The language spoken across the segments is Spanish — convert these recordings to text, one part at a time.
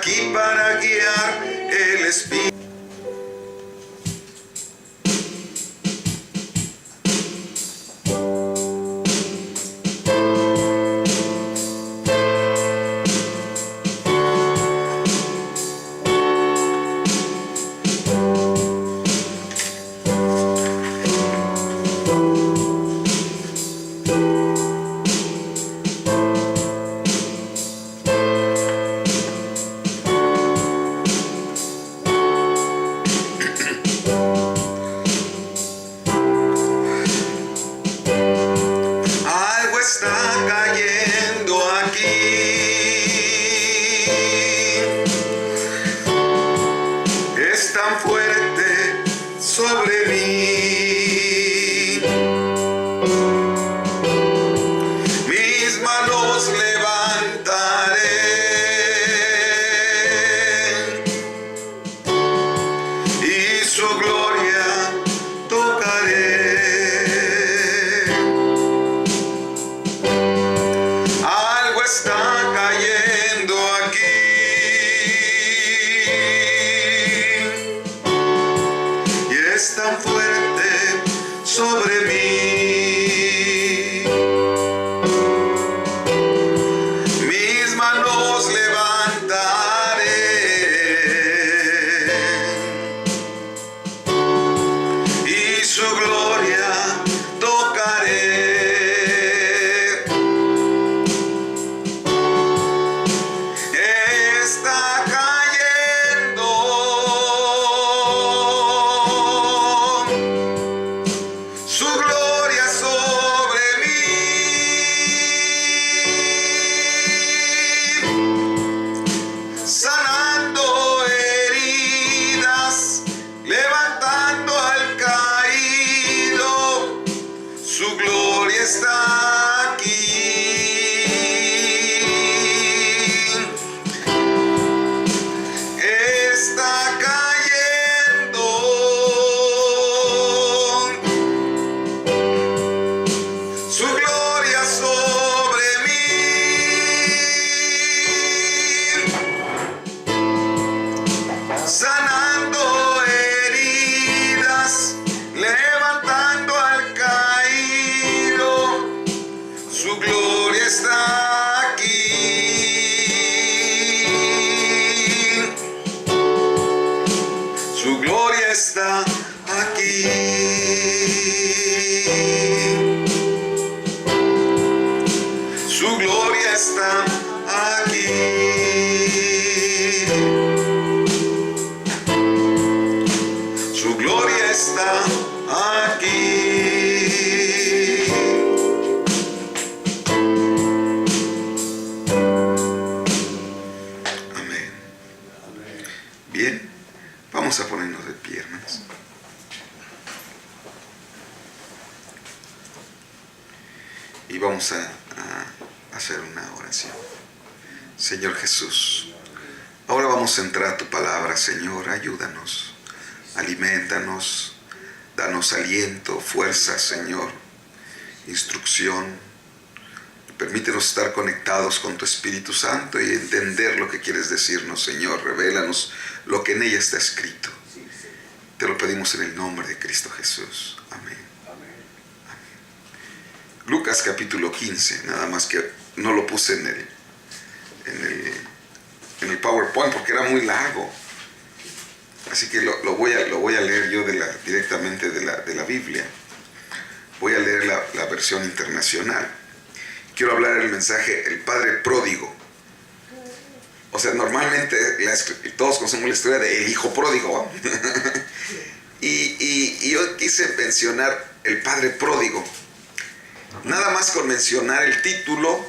aquí para guiar el Espíritu. Y vamos a hacer una oración. Señor Jesús, ahora vamos a entrar a tu palabra. Señor, ayúdanos, aliméntanos, danos aliento, fuerza, Señor, instrucción. Permítenos estar conectados con tu Espíritu Santo y entender lo que quieres decirnos, Señor. Revélanos lo que en ella está escrito. Te lo pedimos en el nombre de Cristo Jesús. Amén. Lucas capítulo 15, nada más que no lo puse en el PowerPoint porque era muy largo. Así que lo voy a leer yo directamente de la Biblia. Voy a leer la versión internacional. Quiero hablar del mensaje el Padre Pródigo. O sea, normalmente todos conocemos la historia del Hijo Pródigo. y yo quise mencionar el Padre Pródigo. Nada más con mencionar el título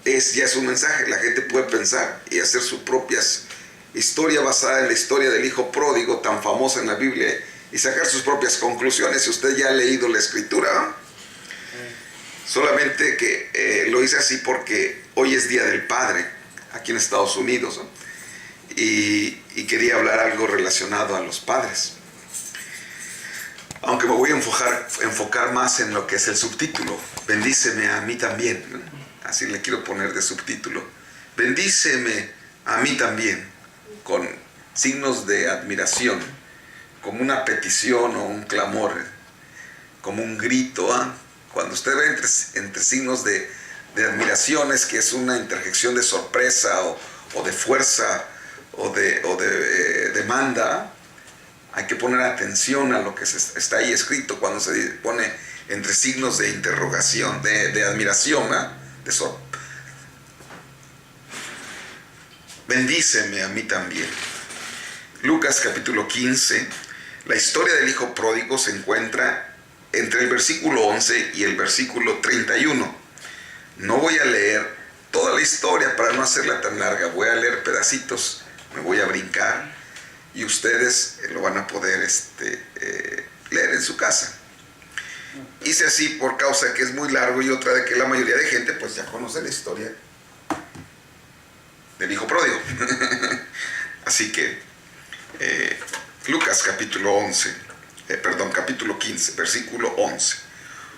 ya es un mensaje. La gente puede pensar y hacer sus propias historias basada en la historia del Hijo Pródigo tan famosa en la Biblia y sacar sus propias conclusiones si usted ya ha leído la Escritura, ¿no? Solamente que lo hice así porque hoy es Día del Padre aquí en Estados Unidos, ¿no? y quería hablar algo relacionado a los padres. Aunque me voy a enfocar más en lo que es el subtítulo. Bendíceme a mí también, ¿no? Así le quiero poner de subtítulo. Bendíceme a mí también. con signos de admiración, como una petición o un clamor, como un grito. Cuando usted ve entre signos de admiración, es que es una interjección de sorpresa o de fuerza o de demanda. Hay que poner atención a lo que está ahí escrito cuando se pone entre signos de interrogación, de admiración, de sorpresa. Bendíceme a mí también. Lucas capítulo 15. La historia del hijo pródigo se encuentra entre el versículo 11 y el versículo 31. No voy a leer toda la historia para no hacerla tan larga. Voy a leer pedacitos, me voy a brincar y ustedes lo van a poder leer en su casa. Hice así por causa que es muy largo y otra de que la mayoría de gente pues ya conoce la historia del hijo pródigo. Así que Lucas capítulo 15, versículo 11.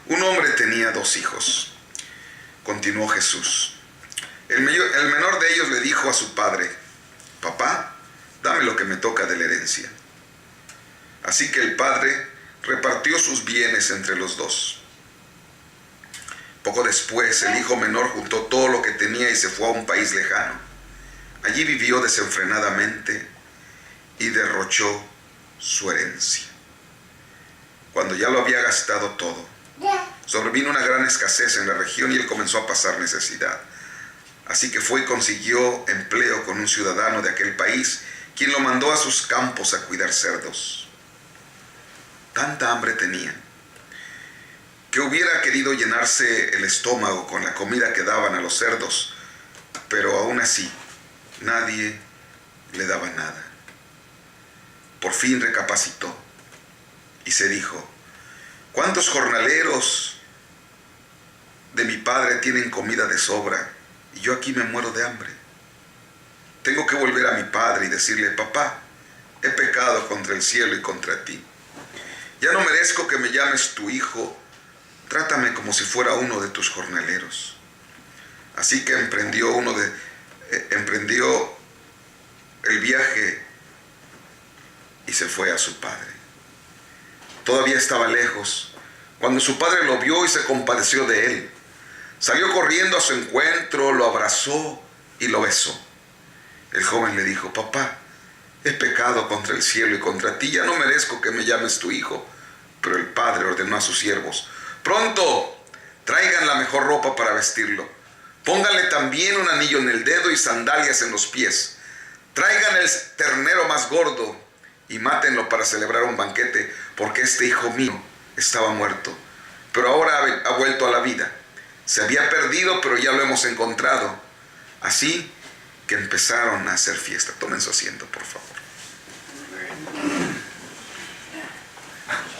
Un hombre tenía 2 hijos. Continuó Jesús. El menor de ellos le dijo a su padre: papá, dame lo que me toca de la herencia. Así que el padre repartió sus bienes entre los 2. Poco después, el hijo menor juntó todo lo que tenía y se fue a un país lejano. Allí vivió desenfrenadamente y derrochó su herencia. Cuando ya lo había gastado todo, sobrevino una gran escasez en la región y él comenzó a pasar necesidad. Así que fue y consiguió empleo con un ciudadano de aquel país, quien lo mandó a sus campos a cuidar cerdos. Tanta hambre tenía que hubiera querido llenarse el estómago con la comida que daban a los cerdos, pero aún así nadie le daba nada. Por fin recapacitó y se dijo: ¿cuántos jornaleros de mi padre tienen comida de sobra y yo aquí me muero de hambre? Tengo que volver a mi padre y decirle: papá, he pecado contra el cielo y contra ti. Ya no merezco que me llames tu hijo, trátame como si fuera uno de tus jornaleros. Así que emprendió el viaje y se fue a su padre. Todavía estaba lejos cuando su padre lo vio y se compadeció de él. Salió corriendo a su encuentro, lo abrazó y lo besó. El joven le dijo: papá, he pecado contra el cielo y contra ti, ya no merezco que me llames tu hijo. Pero el padre ordenó a sus siervos: pronto, traigan la mejor ropa para vestirlo. Pónganle también un anillo en el dedo y sandalias en los pies. Traigan el ternero más gordo y mátenlo para celebrar un banquete, porque este hijo mío estaba muerto, pero ahora ha vuelto a la vida. Se había perdido, pero ya lo hemos encontrado. Así que empezaron a hacer fiesta. Tomen su asiento, por favor.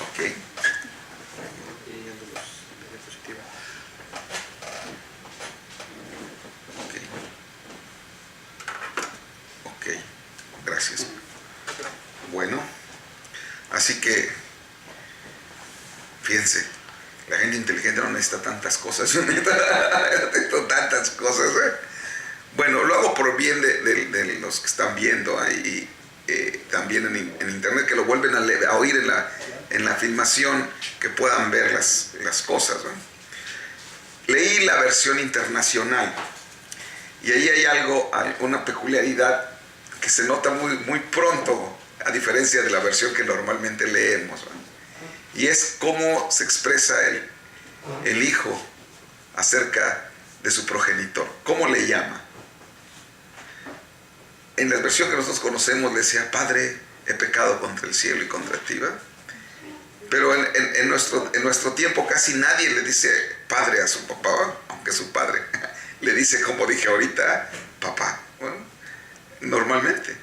Ok. Ok. Gracias. Bueno, así que fíjense, la gente inteligente no necesita tantas cosas. Yo necesito tantas cosas. Bueno, lo hago por bien de los que están viendo ahí, también en internet, que lo vuelven a oír en la filmación, que puedan ver las cosas. Leí la versión internacional y ahí hay alguna peculiaridad que se nota muy pronto, a diferencia de la versión que normalmente leemos. Y es cómo se expresa el hijo acerca de su progenitor. ¿Cómo le llama? En la versión que nosotros conocemos le decía: padre, he pecado contra el cielo y contra ti. Pero en nuestro tiempo casi nadie le dice padre a su papá, aunque su padre le dice, como dije ahorita, papá. Bueno, normalmente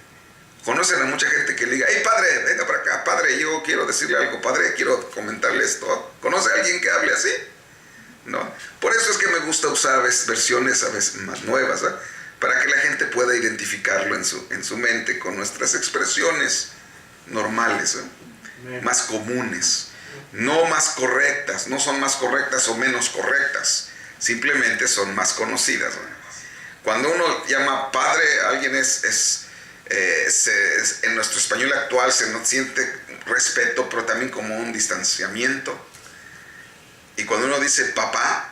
conocen a mucha gente que le diga: hey padre, venga para acá, padre, yo quiero decirle algo, padre, quiero comentarle esto. ¿Conoce a alguien que hable así? No. Por eso es que me gusta usar versiones a veces más nuevas, para que la gente pueda identificarlo en su mente con nuestras expresiones normales, más comunes, no más correctas. No son más correctas o menos correctas, simplemente son más conocidas. Cuando uno llama padre a alguien es En nuestro español actual se nos siente respeto, pero también como un distanciamiento. Y cuando uno dice papá,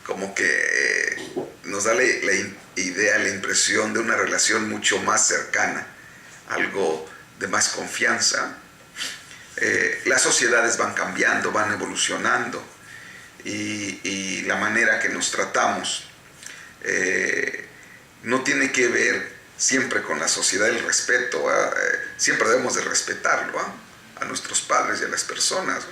como que nos da la idea, la impresión de una relación mucho más cercana, algo de más confianza. Las sociedades van cambiando, van evolucionando, y la manera que nos tratamos no tiene que ver siempre con la sociedad, el respeto. Siempre debemos de respetarlo a nuestros padres y a las personas.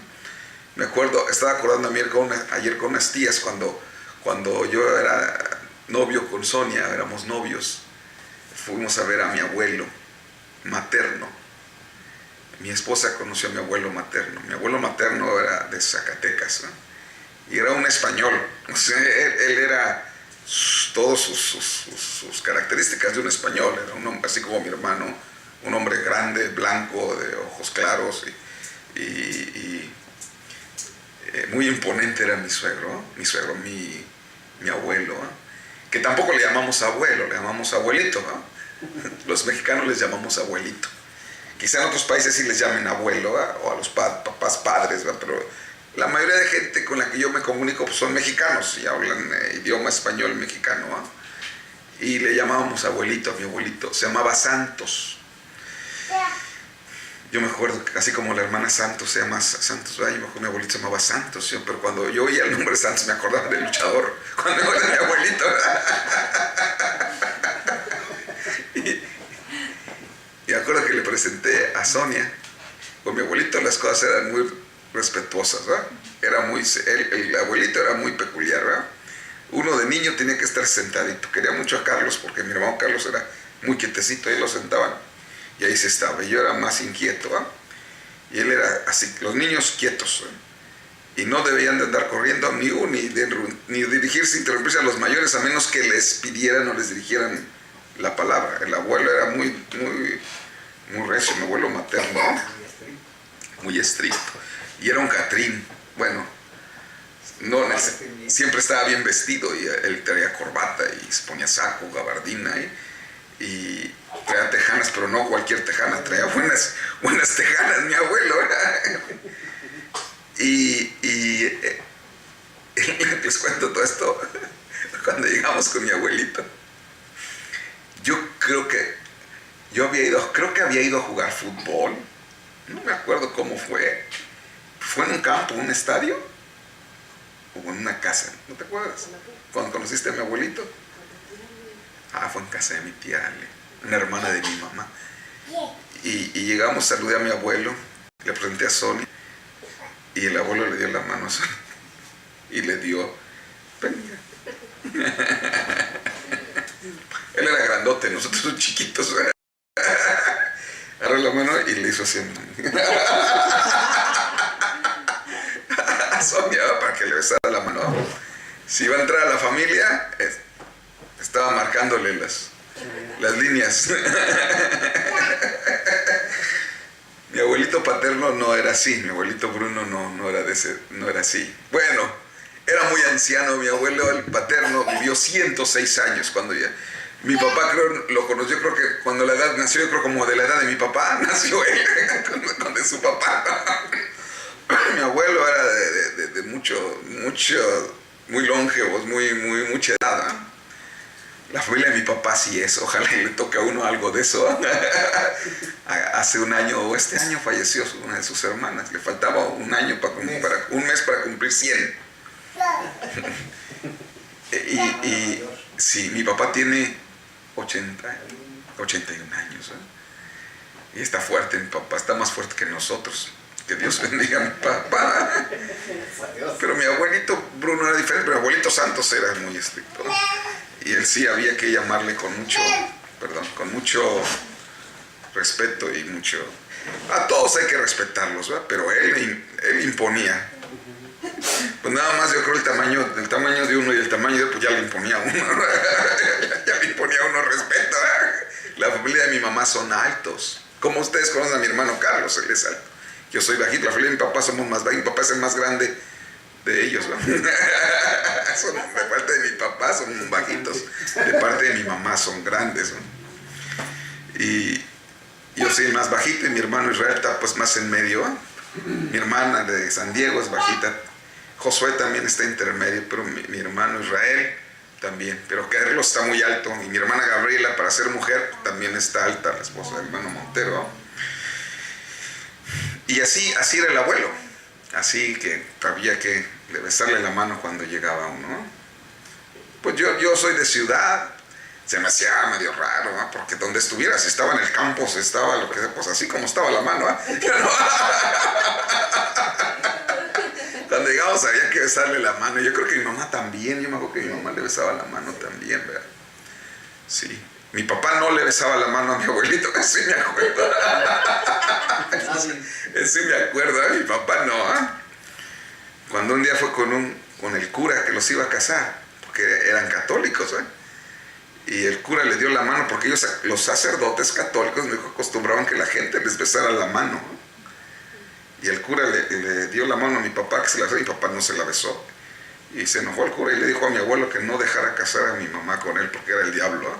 Me acuerdo, estaba acordando ayer con unas tías cuando yo era novio con Sonia, éramos novios, fuimos a ver a mi abuelo materno. Mi esposa conoció a mi abuelo materno. Mi abuelo materno era de Zacatecas, ¿no? Y era un español. O sea, él era todas sus características de un español. Era un hombre, así como mi hermano, un hombre grande, blanco, de ojos claros, y muy imponente era mi suegro, mi abuelo, que tampoco le llamamos abuelo, le llamamos abuelito, ¿no? Los mexicanos les llamamos abuelito. Quizá en otros países sí les llamen abuelo, o a los papás padres, pero la mayoría de gente con la que yo me comunico pues son mexicanos y hablan idioma español mexicano, y le llamábamos abuelito a mi abuelito. Se llamaba Santos. Yo me acuerdo que así como la hermana Santos se llama Santos, mi abuelito se llamaba Santos, pero cuando yo oía el nombre Santos me acordaba del luchador, cuando era mi abuelito. Y me acuerdo que le presenté a Sonia. Con mi abuelito las cosas eran muy respetuosas, ¿verdad? El abuelito era muy peculiar, ¿verdad? Uno de niño tenía que estar sentadito. Quería mucho a Carlos porque mi hermano Carlos era muy quietecito, ahí lo sentaban y ahí se estaba. Y yo era más inquieto, ¿verdad? Y él era así, los niños quietos, ¿verdad? Y no debían de andar corriendo ni dirigirse, interrumpirse a los mayores, a menos que les pidieran o les dirigieran la palabra. El abuelo era muy recio, mi abuelo materno, muy estricto. Y era un catrín. Bueno, siempre estaba bien vestido, y él traía corbata y se ponía saco, gabardina, y traía tejanas, pero no cualquier tejana, traía buenas tejanas mi abuelo. Y les cuento todo esto cuando llegamos con mi abuelito. Yo creo que había ido a jugar fútbol, no me acuerdo cómo fue. ¿Fue en un campo, un estadio? ¿O en una casa? ¿No te acuerdas? Cuando conociste a mi abuelito. Fue en casa de mi tía Ale, una hermana de mi mamá. Y llegamos, saludé a mi abuelo, le presenté a Sonia, y el abuelo le dio la mano a Sonia y le dio venga. Él era grandote, nosotros chiquitos. Agarró la mano y le hizo así a Sonia para que le besara la mano. Si iba a entrar a la familia, estaba marcándole las líneas. Mi abuelito paterno no era así, mi abuelito Bruno no era así. Bueno, era muy anciano, mi abuelo el paterno vivió 106 años cuando ya. Mi papá lo conoció, creo que cuando la edad nació, yo creo como de la edad de mi papá, nació él, con de su papá. Mi abuelo era de muy longevos, mucha edad. La familia de mi papá sí es, ojalá le toque a uno algo de eso. Hace un año, o este año, falleció una de sus hermanas. Le faltaba un mes para cumplir 100. Y sí, mi papá tiene 81 años, y está fuerte. Mi papá está más fuerte que nosotros. Que Dios bendiga a mi papá. Pero mi abuelito Bruno era diferente, pero mi abuelito Santos era muy estricto. Y él sí había que llamarle con mucho respeto y mucho. A todos hay que respetarlos, ¿verdad? Pero él imponía. Pues nada más yo creo el tamaño de uno y el tamaño de pues ya le imponía a uno. Ya le imponía a uno respeto, ¿verdad? La familia de mi mamá son altos. Como ustedes conocen a mi hermano Carlos, él es alto. Yo soy bajito, la familia de mi papá somos más bajitos. Mi papá es el más grande de ellos, ¿no? De parte de mi papá son bajitos, de parte de mi mamá son grandes, ¿no? Y yo soy el más bajito y mi hermano Israel está pues más en medio. Mi hermana de San Diego es bajita. Josué también está intermedio, pero mi hermano Israel también. Pero Carlos está muy alto. Y mi hermana Gabriela, para ser mujer, también está alta, la esposa del hermano Montero. Y así era el abuelo. Así que había que besarle la mano cuando llegaba uno. Pues yo soy de ciudad. Se me hacía medio raro, ¿no? Porque donde estuviera, si estaba en el campo, si estaba lo que sea, pues así como estaba la mano, ¿eh? Cuando llegamos había que besarle la mano. Yo creo que mi mamá también, yo me acuerdo que mi mamá le besaba la mano también, ¿verdad? Sí. Mi papá no le besaba la mano a mi abuelito, eso sí me acuerdo. Eso sí me acuerdo, ¿eh? Mi papá no, ¿eh? Cuando un día fue con el cura que los iba a casar, porque eran católicos, ¿eh? Y el cura le dio la mano, porque ellos, los sacerdotes católicos, me dijo, acostumbraban que la gente les besara la mano. Y el cura le dio la mano a mi papá, que se la besó, y mi papá no se la besó. Y se enojó el cura y le dijo a mi abuelo que no dejara casar a mi mamá con él, porque era el diablo.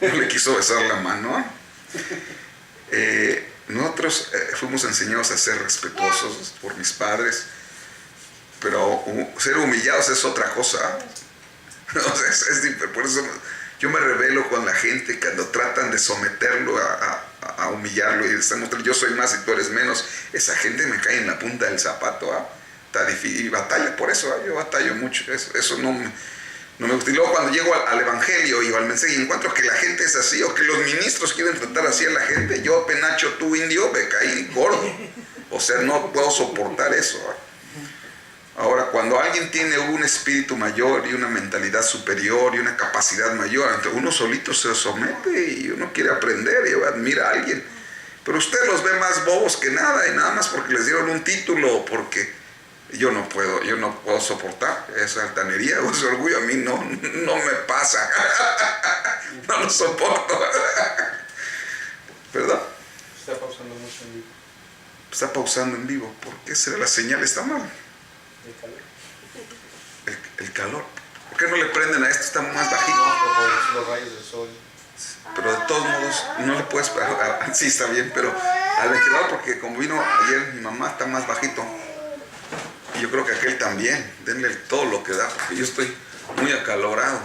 No le quiso besar la mano. Nosotros fuimos enseñados a ser respetuosos por mis padres, pero ser humillados es otra cosa. O sea, por eso yo me rebelo con la gente cuando tratan de someterlo a humillarlo y decir, yo soy más y tú eres menos. Esa gente me cae en la punta del zapato, ¿eh? Está difícil, y batalla por eso, ¿eh? Yo batallo mucho, eso no me gusta. Y luego cuando llego al evangelio y al mensaje y encuentro que la gente es así, o que los ministros quieren tratar así a la gente, yo, penacho, tú indio, me caí gordo. O sea, no puedo soportar eso, ¿eh? Ahora, cuando alguien tiene un espíritu mayor y una mentalidad superior y una capacidad mayor, entonces uno solito se somete y uno quiere aprender y admira a alguien. Pero usted los ve más bobos que nada, y nada más porque les dieron un título o porque yo no puedo soportar esa altanería o ese orgullo. A mí no me pasa. No lo soporto. ¿Perdón? Está pausando mucho en vivo. Está pausando en vivo. ¿Por qué será? La señal está mal. El calor. El calor. ¿Por qué no le prenden a esto? Está más bajito. No, por los rayos del sol. Pero de todos modos, no le puedes pagar. Sí, está bien, pero al ventilador, porque como vino ayer mi mamá, está más bajito. Y yo creo que aquel también. Denle todo lo que da, porque yo estoy muy acalorado.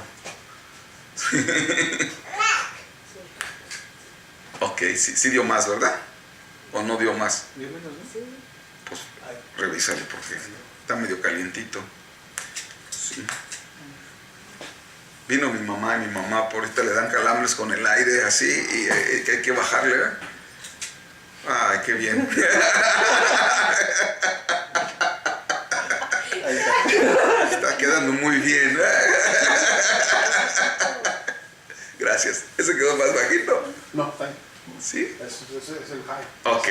Ok, sí dio más, ¿verdad? ¿O no dio más? ¿Dio menos, no? Sí. Pues revísale, porque está medio calientito. Sí. Vino mi mamá y mi mamá por ahorita le dan calambres con el aire así y hay que bajarle, ¿verdad? Ay, qué bien. Está quedando muy bien. Gracias. ¿Ese quedó más bajito? No, está bien. ¿Sí? Es el high. Ok.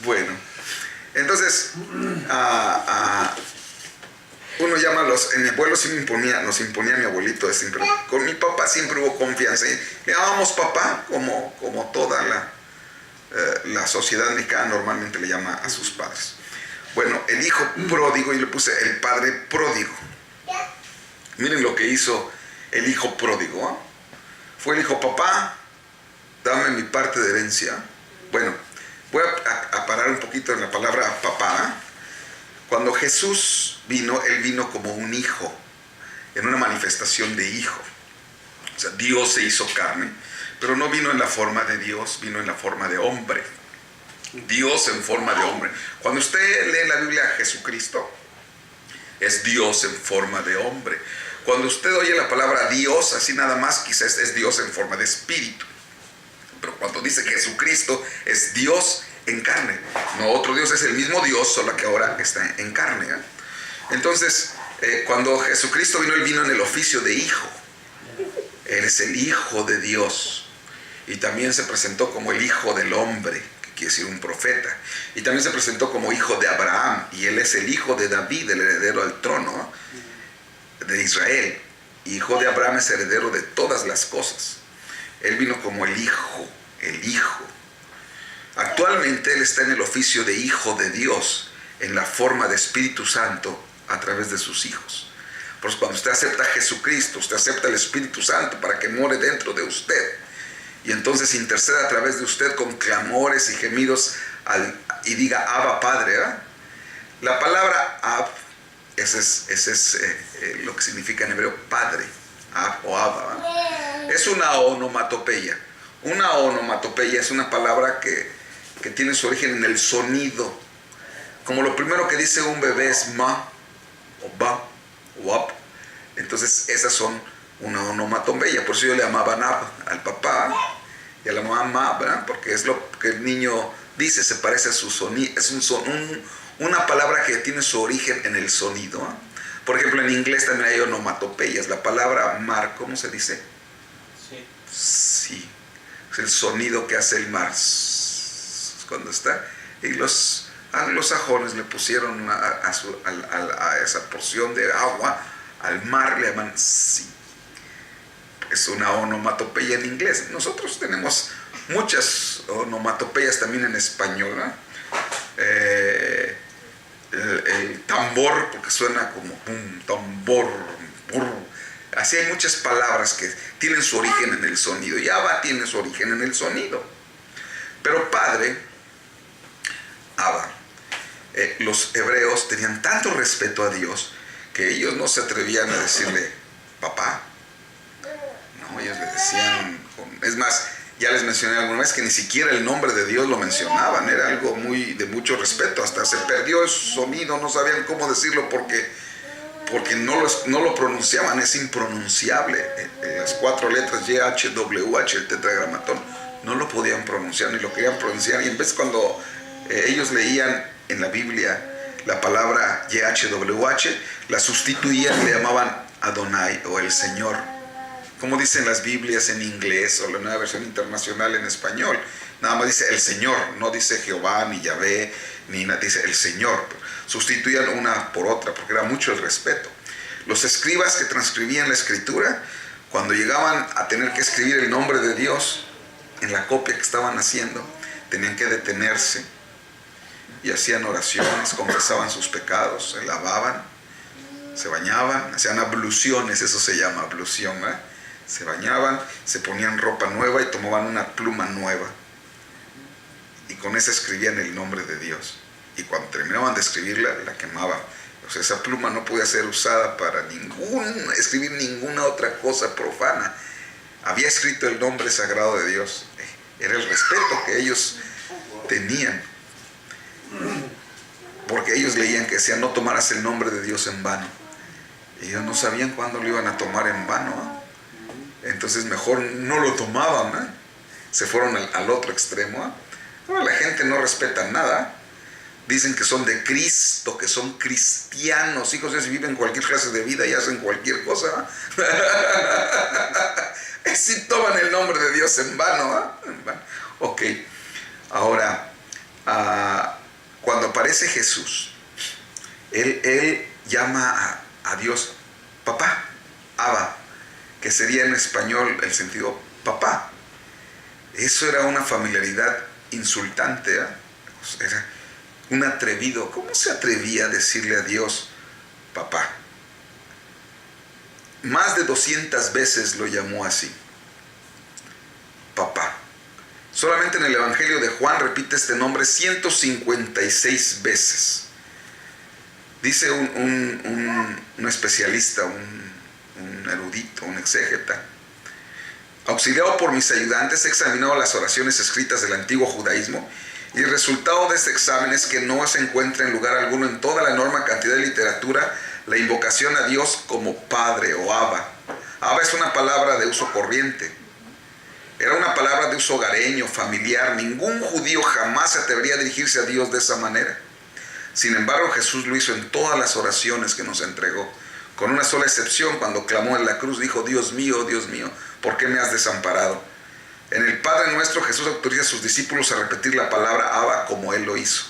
Bueno. Entonces, uno llama a los... En mi abuelo sí nos imponía mi abuelito siempre. Con mi papá siempre hubo confianza. Le llamábamos papá, como toda la sociedad mexicana normalmente le llama a sus padres. Bueno, el hijo pródigo, y le puse el padre pródigo. Miren lo que hizo el hijo pródigo, ¿eh? Fue el hijo, papá, dame mi parte de herencia. Bueno, voy a parar un poquito en la palabra papá. Cuando Jesús vino, Él vino como un hijo, en una manifestación de hijo. O sea, Dios se hizo carne, pero no vino en la forma de Dios, vino en la forma de hombre. Dios en forma de hombre. Cuando usted lee en la Biblia a Jesucristo, es Dios en forma de hombre. Cuando usted oye la palabra Dios, así nada más, quizás es Dios en forma de espíritu. Pero cuando dice Jesucristo, es Dios en carne. No, otro Dios, es el mismo Dios, solo que ahora está en carne, ¿eh? Entonces, cuando Jesucristo vino, Él vino en el oficio de hijo. Él es el Hijo de Dios. Y también se presentó como el Hijo del Hombre, que quiere decir un profeta. Y también se presentó como hijo de Abraham. Y Él es el hijo de David, el heredero al trono de Israel. Hijo de Abraham es heredero de todas las cosas. Él vino como el Hijo, el Hijo. Actualmente Él está en el oficio de Hijo de Dios, en la forma de Espíritu Santo a través de sus hijos. Por eso cuando usted acepta a Jesucristo, usted acepta el Espíritu Santo para que more dentro de usted. y entonces interceda a través de usted con clamores y gemidos y diga Abba Padre, ¿verdad? La palabra Ab, ese es lo que significa en hebreo Padre, Ab o Abba, ¿verdad? Es una onomatopeya. Una onomatopeya es una palabra que tiene su origen en el sonido. Como lo primero que dice un bebé es ma, o ba, o ab. Entonces esas son una onomatopeya. Por eso yo le llamaban ab al papá y a la mamá, ¿verdad? Porque es lo que el niño dice, se parece a su sonido. Es una palabra que tiene su origen en el sonido, ¿eh? Por ejemplo, en inglés también hay onomatopeyas. La palabra mar, ¿cómo se dice? Sí. Sí. Es el sonido que hace el mar cuando está. Y los anglosajones le pusieron a esa porción de agua, al mar, le llaman sí. Es una onomatopeya en inglés. Nosotros tenemos muchas onomatopeyas también en español, ¿no? El tambor, porque suena como un tambor, así hay muchas palabras que tienen su origen en el sonido. Y Abba tiene su origen en el sonido. Pero Padre, Abba, los hebreos tenían tanto respeto a Dios que ellos no se atrevían a decirle papá. No, ellos le decían, es más, ya les mencioné alguna vez que ni siquiera el nombre de Dios lo mencionaban. Era algo de mucho respeto. Hasta se perdió su sonido, no sabían cómo decirlo porque no lo pronunciaban. Es impronunciable. Las 4 letras YHWH, el tetragramatón, no lo podían pronunciar ni lo querían pronunciar. Y en vez, cuando ellos leían en la Biblia la palabra YHWH, la sustituían, le llamaban Adonai o el Señor, como dicen las Biblias en inglés o la Nueva Versión Internacional en español. Nada más dice el Señor, no dice Jehová ni Yahvé, ni nada, dice el Señor. Sustituían una por otra porque era mucho el respeto. Los escribas que transcribían la escritura, cuando llegaban a tener que escribir el nombre de Dios en la copia que estaban haciendo, tenían que detenerse y hacían oraciones, confesaban sus pecados, se lavaban, se bañaban, hacían abluciones, eso se llama ablución, ¿eh? Se bañaban, se ponían ropa nueva y tomaban una pluma nueva. Y con esa escribían el nombre de Dios. Y cuando terminaban de escribirla, la quemaban. O sea, esa pluma no podía ser usada para escribir ninguna otra cosa profana. Había escrito el nombre sagrado de Dios. Era el respeto que ellos tenían. Porque ellos leían que decían, no tomarás el nombre de Dios en vano. Y ellos no sabían cuándo lo iban a tomar en vano, ¿eh? Entonces mejor no lo tomaban, ¿eh? Se fueron al otro extremo, ¿eh? Ahora la gente no respeta nada. Dicen que son de Cristo, que son cristianos, hijos de Dios, y viven cualquier clase de vida y hacen cualquier cosa, ¿eh? Sí toman el nombre de Dios en vano, ¿eh? En vano. Ok, ahora, cuando aparece Jesús, él llama a Dios papá, Abba, que sería en español el sentido papá. Eso era una familiaridad insultante, ¿eh? Era un atrevido. ¿Cómo se atrevía a decirle a Dios papá? Más de 200 veces lo llamó así, papá. Solamente en el Evangelio de Juan repite este nombre 156 veces. Dice un especialista, un erudito, un exégeta: auxiliado por mis ayudantes, he examinado las oraciones escritas del antiguo judaísmo, y el resultado de este examen es que no se encuentra en lugar alguno en toda la enorme cantidad de literatura la invocación a Dios como Padre o Abba. Abba es una palabra de uso corriente. Era una palabra de uso hogareño, familiar. Ningún judío jamás se atrevería a dirigirse a Dios de esa manera. Sin embargo, Jesús lo hizo en todas las oraciones que nos entregó. Con una sola excepción, cuando clamó en la cruz, dijo: Dios mío, ¿por qué me has desamparado? En el Padre Nuestro, Jesús autoriza a sus discípulos a repetir la palabra Abba como Él lo hizo.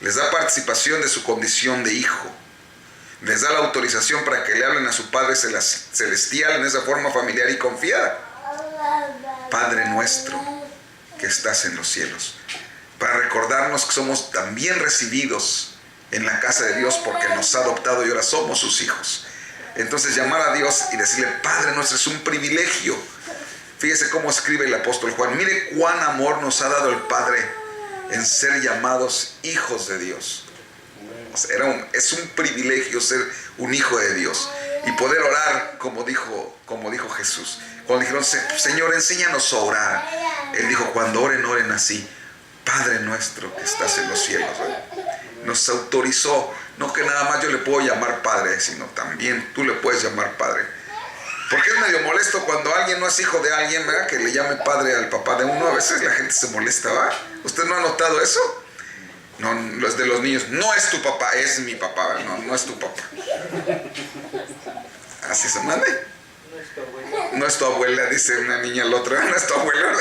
Les da participación de su condición de hijo. Les da la autorización para que le hablen a su Padre Celestial en esa forma familiar y confiada. Padre nuestro que estás en los cielos. Para recordarnos que somos también recibidos en la casa de Dios porque nos ha adoptado y ahora somos sus hijos. Entonces llamar a Dios y decirle Padre nuestro es un privilegio. Fíjese cómo escribe el apóstol Juan. Mire cuán amor nos ha dado el Padre en ser llamados hijos de Dios. O sea, es un privilegio ser un hijo de Dios y poder orar como dijo Jesús. Cuando dijeron, Señor, enséñanos a orar, Él dijo, cuando oren, oren así: Padre nuestro que estás en los cielos. Nos autorizó, no que nada más yo le puedo llamar Padre, sino también tú le puedes llamar Padre. Porque es medio molesto cuando alguien no es hijo de alguien, ¿verdad?, que le llame padre al papá de uno. A veces la gente se molesta, ¿verdad? ¿Usted no ha notado eso? No, los de los niños, no es tu papá, es mi papá, no es tu papá. Así se manda. No es tu abuela, dice una niña al otro, no es tu abuela,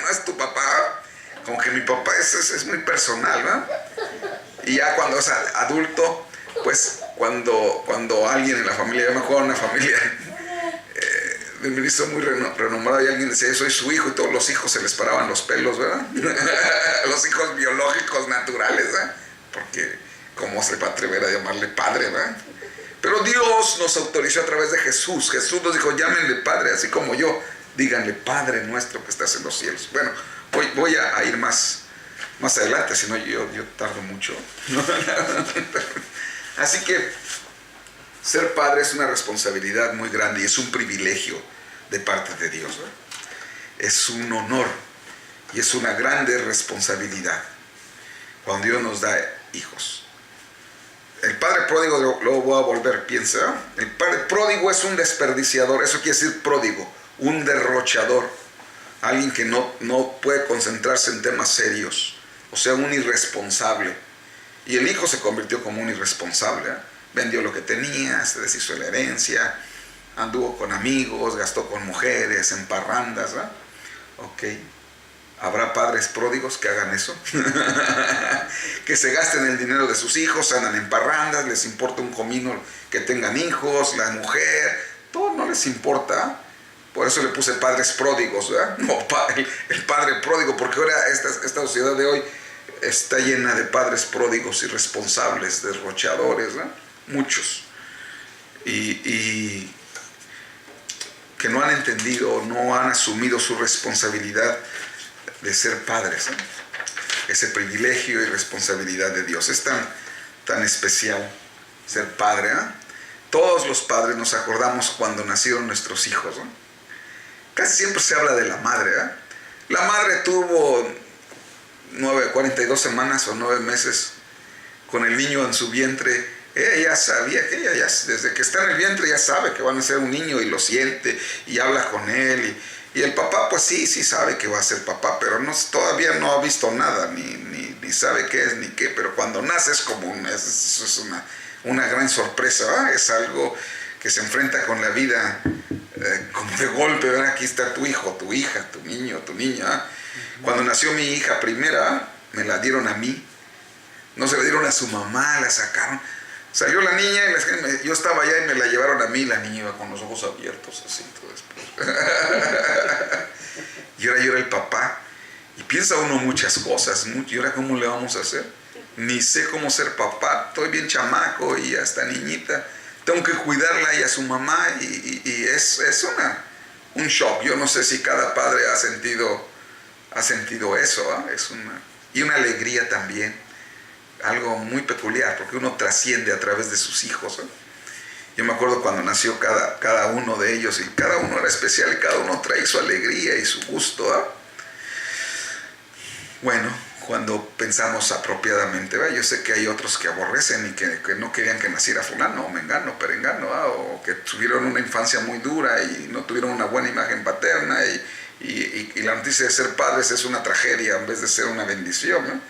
no es tu papá. Como que mi papá es muy personal, ¿verdad? Y ya cuando es adulto, pues cuando alguien en la familia, yo me acuerdo de una familia de un ministro muy renombrado, y alguien decía, soy su hijo, y todos los hijos se les paraban los pelos, ¿verdad? Los hijos biológicos naturales, ¿verdad? Porque ¿cómo se va a atrever a llamarle padre, ¿verdad? Pero Dios nos autorizó a través de Jesús. Jesús nos dijo, llámenle Padre, así como yo, díganle Padre nuestro que estás en los cielos. Bueno, voy a ir más adelante, si no yo tardo mucho. Así que ser padre es una responsabilidad muy grande y es un privilegio de parte de Dios, ¿verdad? Es un honor y es una grande responsabilidad cuando Dios nos da hijos. El padre pródigo, luego voy a volver, piensa, el padre pródigo es un desperdiciador. Eso quiere decir pródigo, un derrochador, alguien que no puede concentrarse en temas serios, o sea, un irresponsable. Y el hijo se convirtió como un irresponsable, ¿eh? Vendió lo que tenía, se deshizo de la herencia, anduvo con amigos, gastó con mujeres, en parrandas, ¿verdad? Ok. ¿Habrá padres pródigos que hagan eso? Que se gasten el dinero de sus hijos, andan en parrandas, les importa un comino que tengan hijos, la mujer, todo no les importa. Por eso le puse padres pródigos, ¿verdad? No, el padre pródigo, porque ahora esta sociedad de hoy está llena de padres pródigos, irresponsables, derrochadores, ¿verdad? Muchos. Y que no han entendido, no han asumido su responsabilidad de ser padres, ¿eh? Ese privilegio y responsabilidad de Dios es tan especial ser padre, ¿eh? Todos los padres nos acordamos cuando nacieron nuestros hijos, ¿eh? Casi siempre se habla de la madre, ¿eh? La madre tuvo 42 semanas o 9 meses con el niño en su vientre. Ella ya sabía que ella desde que está en el vientre ya sabe que va a nacer un niño y lo siente y habla con él. Y el papá pues sí sabe que va a ser papá, pero todavía no ha visto nada, ni sabe qué es ni qué. Pero cuando nace es una gran sorpresa, ¿verdad? Es algo que se enfrenta con la vida como de golpe, ¿verdad? Aquí está tu hijo, tu hija, tu niño, tu niña, ¿verdad? Cuando nació mi hija primera, me la dieron a mí, no se la dieron a su mamá, la sacaron. Salió la niña, yo estaba allá y me la llevaron a mí, la niña iba con los ojos abiertos, así, todo después. Y ahora yo era el papá, y piensa uno muchas cosas, ¿y ahora cómo le vamos a hacer? Ni sé cómo ser papá, estoy bien chamaco y hasta niñita, tengo que cuidarla y a su mamá, y es un shock. Yo no sé si cada padre ha sentido eso, ¿eh? Y una alegría también. Algo muy peculiar, porque uno trasciende a través de sus hijos, ¿eh? Yo me acuerdo cuando nació cada uno de ellos, y cada uno era especial, y cada uno trae su alegría y su gusto, ¿eh? Bueno, cuando pensamos apropiadamente, ¿eh? Yo sé que hay otros que aborrecen y que no querían que naciera fulano, o mengano, perengano, ¿eh? O que tuvieron una infancia muy dura y no tuvieron una buena imagen paterna, y la noticia de ser padres es una tragedia en vez de ser una bendición, ¿eh?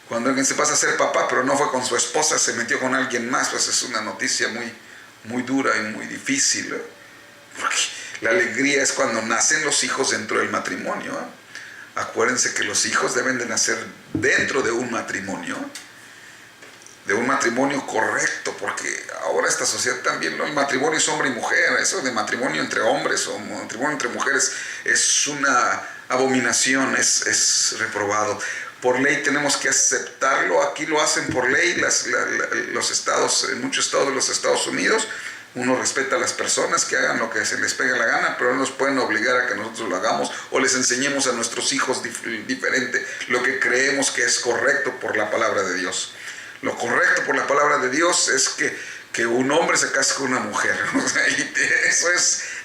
Cuando alguien se pasa a ser papá, pero no fue con su esposa, se metió con alguien más, pues es una noticia muy dura y muy difícil, ¿eh? Porque la alegría es cuando nacen los hijos dentro del matrimonio, ¿eh? Acuérdense que los hijos deben de nacer dentro de un matrimonio correcto, porque ahora esta sociedad también, ¿no? El matrimonio es hombre y mujer, eso de matrimonio entre hombres o matrimonio entre mujeres es una abominación, es reprobado. Por ley tenemos que aceptarlo. Aquí lo hacen por ley, los estados, en muchos estados de los Estados Unidos, Uno respeta a las personas que hagan lo que se les pegue la gana, pero no nos pueden obligar a que nosotros lo hagamos o les enseñemos a nuestros hijos diferente lo que creemos que es correcto por la palabra de Dios. Lo correcto por la palabra de Dios es que un hombre se case con una mujer. O sea, y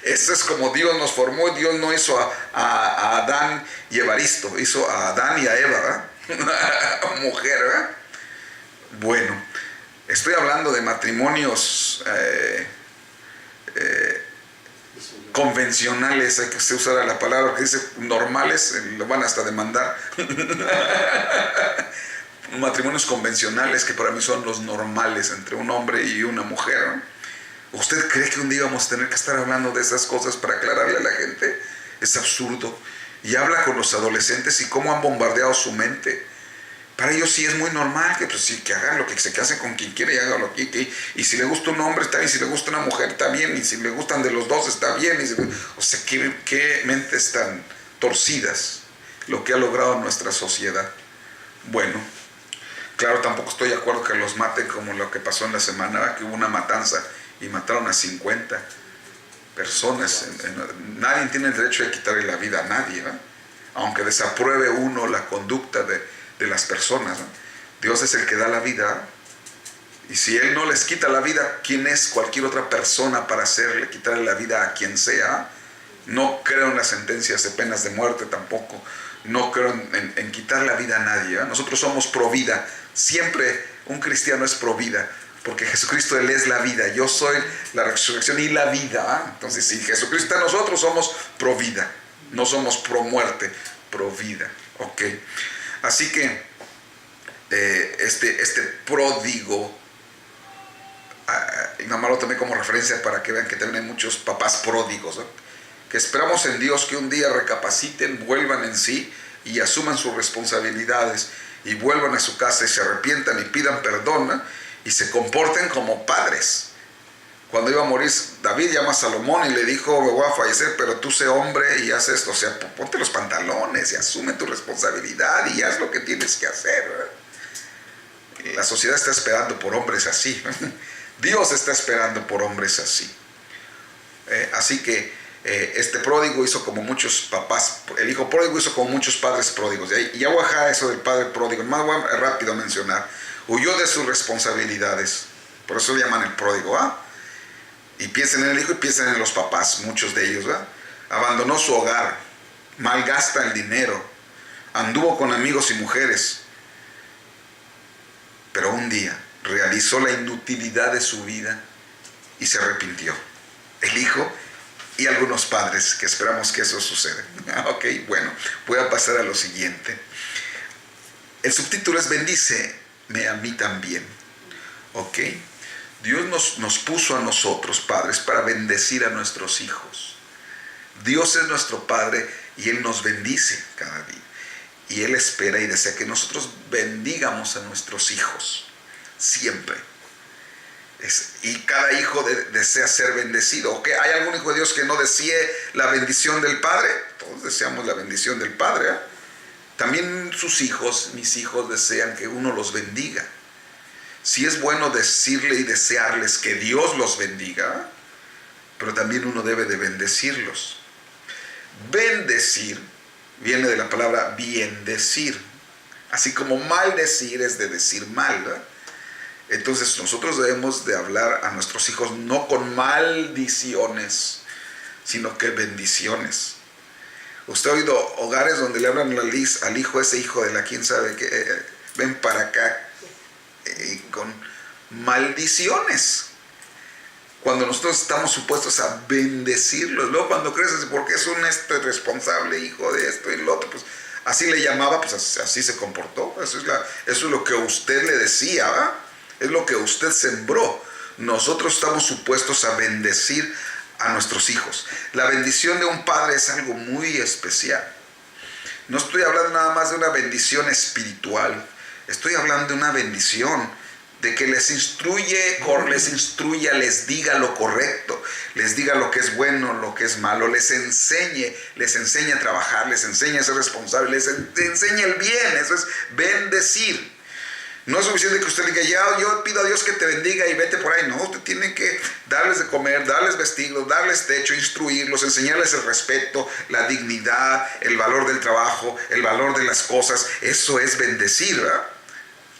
eso es como Dios nos formó. Dios no hizo a Adán y Evaristo, hizo a Adán y a Eva, ¿verdad? Mujer, ¿verdad? Bueno, estoy hablando de matrimonios convencionales, hay que usted usara la palabra que dice normales, lo van hasta demandar. Matrimonios convencionales que para mí son los normales entre un hombre y una mujer, ¿no? ¿Usted cree que un día vamos a tener que estar hablando de esas cosas para aclararle a la gente? Es absurdo. Y habla con los adolescentes y cómo han bombardeado su mente. Para ellos sí es muy normal que, pues, sí, que hagan lo que se casen con quien quiera y hagan lo que... Y si le gusta un hombre está bien, si le gusta una mujer está bien, y si le gustan de los dos está bien. O sea, qué mentes tan torcidas lo que ha logrado nuestra sociedad. Bueno, claro, tampoco estoy de acuerdo que los maten como lo que pasó en la semana, ¿verdad? Que hubo una matanza y mataron a 50 personas. Nadie tiene el derecho de quitarle la vida a nadie, ¿verdad? Aunque desapruebe uno la conducta de las personas, ¿no? Dios es el que da la vida, y si Él no les quita la vida, ¿quién es cualquier otra persona para hacerle quitarle la vida a quien sea? No creo en las sentencias de penas de muerte tampoco, no creo en quitar la vida a nadie, ¿eh? Nosotros somos pro vida, siempre un cristiano es pro vida, porque Jesucristo, Él es la vida, yo soy la resurrección y la vida, ¿eh? Entonces si Jesucristo está en nosotros, somos pro vida, no somos pro muerte, pro vida, ok. Así que este pródigo, y nada más lo tomé como referencia para que vean que también hay muchos papás pródigos, ¿no? Que esperamos en Dios que un día recapaciten, vuelvan en sí y asuman sus responsabilidades y vuelvan a su casa y se arrepientan y pidan perdón, ¿no? Y se comporten como padres. Cuando iba a morir, David llama a Salomón y le dijo: me voy a fallecer, pero tú sé hombre y haz esto. O sea, ponte los pantalones y asume tu responsabilidad y haz lo que tienes que hacer, ¿verdad? La sociedad está esperando por hombres así, ¿no? Dios está esperando por hombres así. Así que este pródigo hizo como muchos papás, el hijo pródigo hizo como muchos padres pródigos. Y ya voy a dejar eso del padre pródigo, más voy a rápido mencionar. Huyó de sus responsabilidades, por eso le llaman el pródigo, ¿ah? Y piensen en el hijo y piensen en los papás, muchos de ellos, ¿verdad? Abandonó su hogar, malgasta el dinero, anduvo con amigos y mujeres, pero un día realizó la inutilidad de su vida y se arrepintió. El hijo y algunos padres, que esperamos que eso suceda. Ok, bueno, voy a pasar a lo siguiente. El subtítulo es Bendíceme a mí también. Ok. Dios nos puso a nosotros, padres, para bendecir a nuestros hijos. Dios es nuestro Padre y Él nos bendice cada día. Y Él espera y desea que nosotros bendigamos a nuestros hijos, siempre. Y cada hijo desea ser bendecido. ¿Okay? ¿Hay algún hijo de Dios que no desee la bendición del Padre? Todos deseamos la bendición del Padre, ¿eh? También sus hijos, mis hijos, desean que uno los bendiga. Sí es bueno decirle y desearles que Dios los bendiga, pero también uno debe de bendecirlos. Bendecir viene de la palabra biendecir, así como maldecir es de decir mal, ¿verdad? Entonces nosotros debemos de hablar a nuestros hijos no con maldiciones, sino que bendiciones. Usted ha oído hogares donde le hablan al hijo, ese hijo de la quién sabe que ven para acá, con maldiciones, cuando nosotros estamos supuestos a bendecirlos. Luego cuando creces, porque es un responsable hijo de esto y lo otro, pues así le llamaba, pues así se comportó. Eso es lo que usted le decía, ¿verdad? Es lo que usted sembró. Nosotros estamos supuestos a bendecir a nuestros hijos. La bendición de un padre es algo muy especial. No estoy hablando nada más de una bendición espiritual. Estoy hablando de una bendición, de que les instruya, les diga lo correcto, les diga lo que es bueno, lo que es malo, les enseñe a trabajar, les enseñe a ser responsables, les enseñe el bien. Eso es bendecir. No es suficiente que usted diga, ya yo pido a Dios que te bendiga y vete por ahí. No, usted tiene que darles de comer, darles vestidos, darles techo, instruirlos, enseñarles el respeto, la dignidad, el valor del trabajo, el valor de las cosas. Eso es bendecir, ¿verdad?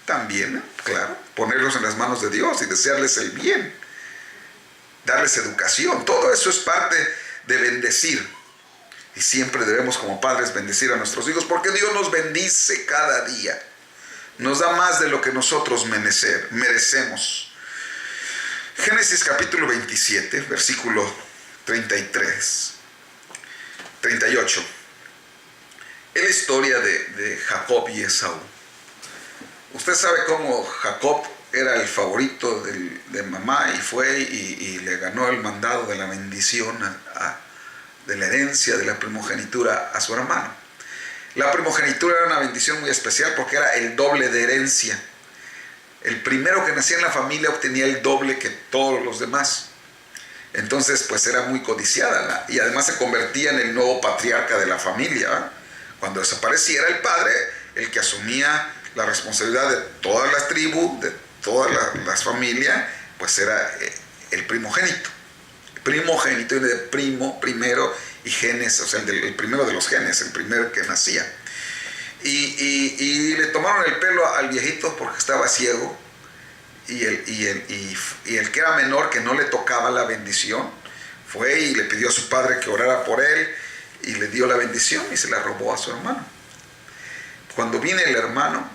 También, claro, ponerlos en las manos de Dios y desearles el bien, darles educación. Todo eso es parte de bendecir. Y siempre debemos como padres bendecir a nuestros hijos, porque Dios nos bendice cada día. Nos da más de lo que nosotros merecemos. Génesis capítulo 27, versículo 33, 38. Es la historia de Jacob y Esaú. Usted sabe cómo Jacob era el favorito de mamá y fue y le ganó el mandado de la bendición, de la herencia, de la primogenitura a su hermano. La primogenitura era una bendición muy especial porque era el doble de herencia. El primero que nacía en la familia obtenía el doble que todos los demás. Entonces, pues era muy codiciada y además se convertía en el nuevo patriarca de la familia, ¿verdad? Cuando desapareciera el padre, el que asumía la responsabilidad de todas las tribus, de todas las familias, pues era el primogénito. Primogénito y de primo, primero, y genes, o sea, el primero de los genes, el primero que nacía. Y le tomaron el pelo al viejito porque estaba ciego, y el que era menor, que no le tocaba la bendición, fue y le pidió a su padre que orara por él, y le dio la bendición y se la robó a su hermano. Cuando viene el hermano,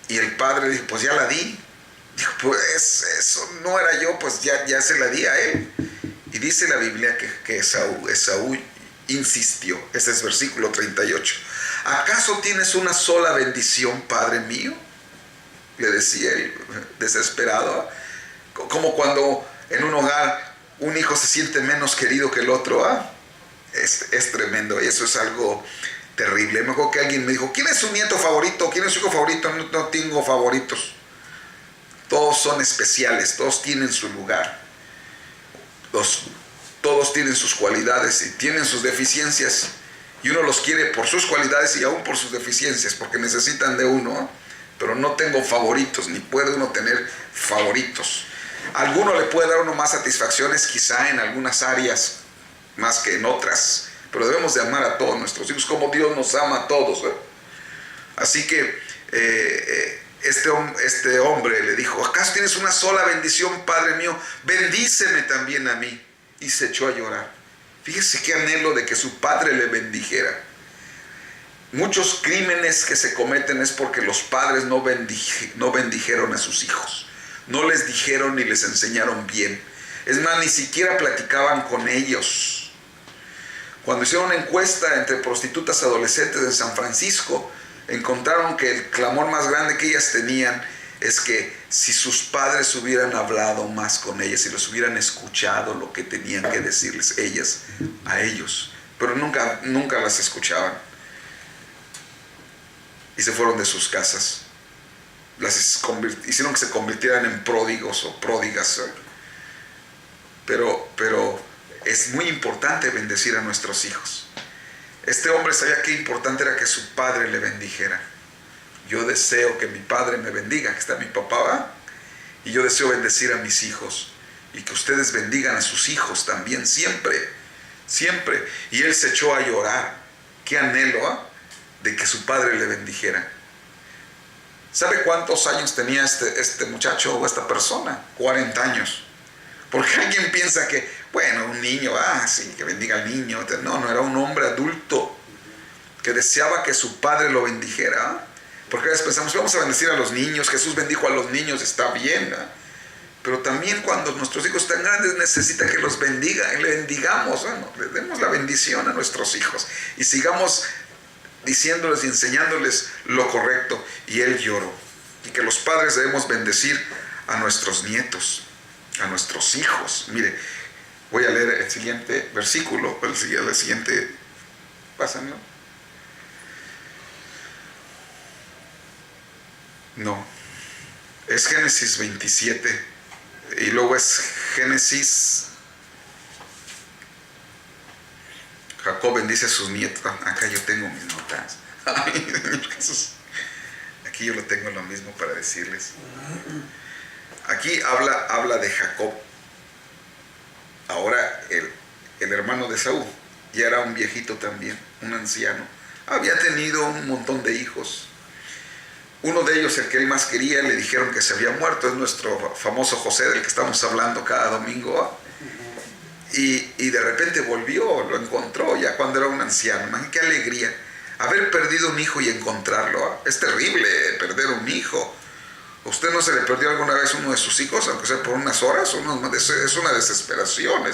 y el padre dijo, pues ya la di. Dijo, pues eso no era yo, pues ya se la di a él. Y dice la Biblia que Esaú insistió. Este es versículo 38. ¿Acaso tienes una sola bendición, padre mío? Le decía él, desesperado. Como cuando en un hogar un hijo se siente menos querido que el otro. Es tremendo, y eso es algo terrible. Me acuerdo que alguien me dijo, ¿quién es su nieto favorito? ¿Quién es su hijo favorito? No tengo favoritos. Todos son especiales, todos tienen su lugar. Todos tienen sus cualidades y tienen sus deficiencias, y uno los quiere por sus cualidades y aún por sus deficiencias, porque necesitan de uno, pero no tengo favoritos, ni puede uno tener favoritos. Alguno le puede dar uno más satisfacciones, quizá en algunas áreas más que en otras, pero debemos de amar a todos nuestros hijos como Dios nos ama a todos, ¿eh? Así que este hombre le dijo, ¿acaso tienes una sola bendición, padre mío? Bendíceme también a mí. Y se echó a llorar. Fíjese qué anhelo de que su padre le bendijera. Muchos crímenes que se cometen es porque los padres no bendijeron a sus hijos. No les dijeron ni les enseñaron bien. Es más, ni siquiera platicaban con ellos. Cuando hicieron una encuesta entre prostitutas adolescentes en San Francisco, encontraron que el clamor más grande que ellas tenían es que si sus padres hubieran hablado más con ellas, si los hubieran escuchado lo que tenían que decirles ellas a ellos, pero nunca las escuchaban. Y se fueron de sus casas. Hicieron que se convirtieran en pródigos o pródigas. Pero es muy importante bendecir a nuestros hijos. Este hombre sabía qué importante era que su padre le bendijera. Yo deseo que mi padre me bendiga, que está mi papá, ¿va? Y yo deseo bendecir a mis hijos, y que ustedes bendigan a sus hijos también, siempre, siempre. Y él se echó a llorar. Qué anhelo, ¿ah? De que su padre le bendijera. ¿Sabe cuántos años tenía este muchacho o esta persona? 40 años. Porque alguien piensa que, bueno, un niño, sí, que bendiga al niño. No, era un hombre adulto que deseaba que su padre lo bendijera. Porque a veces pensamos, vamos a bendecir a los niños, Jesús bendijo a los niños, está bien. Pero también cuando nuestros hijos están grandes necesita que los bendiga, le bendigamos, le demos la bendición a nuestros hijos y sigamos diciéndoles y enseñándoles lo correcto. Y él lloró. Y que los padres debemos bendecir a nuestros nietos, a nuestros hijos. Mire, voy a leer el siguiente versículo, el siguiente, pásenlo. No, es Génesis 27 y luego es Génesis. Jacob bendice a sus nietos. Acá yo tengo mis notas. Ay, Señor Jesús. Aquí aquí yo lo tengo lo mismo para decirles. Aquí habla de Jacob. Ahora el hermano de Esaú ya era un viejito también, un anciano. Había tenido un montón de hijos. Uno de ellos, el que él más quería, le dijeron que se había muerto. Es nuestro famoso José, del que estamos hablando cada domingo. Y de repente volvió, lo encontró ya cuando era un anciano. Imagínate qué alegría haber perdido un hijo y encontrarlo. Es terrible perder un hijo. ¿A usted no se le perdió alguna vez uno de sus hijos, aunque sea por unas horas? Es una desesperación,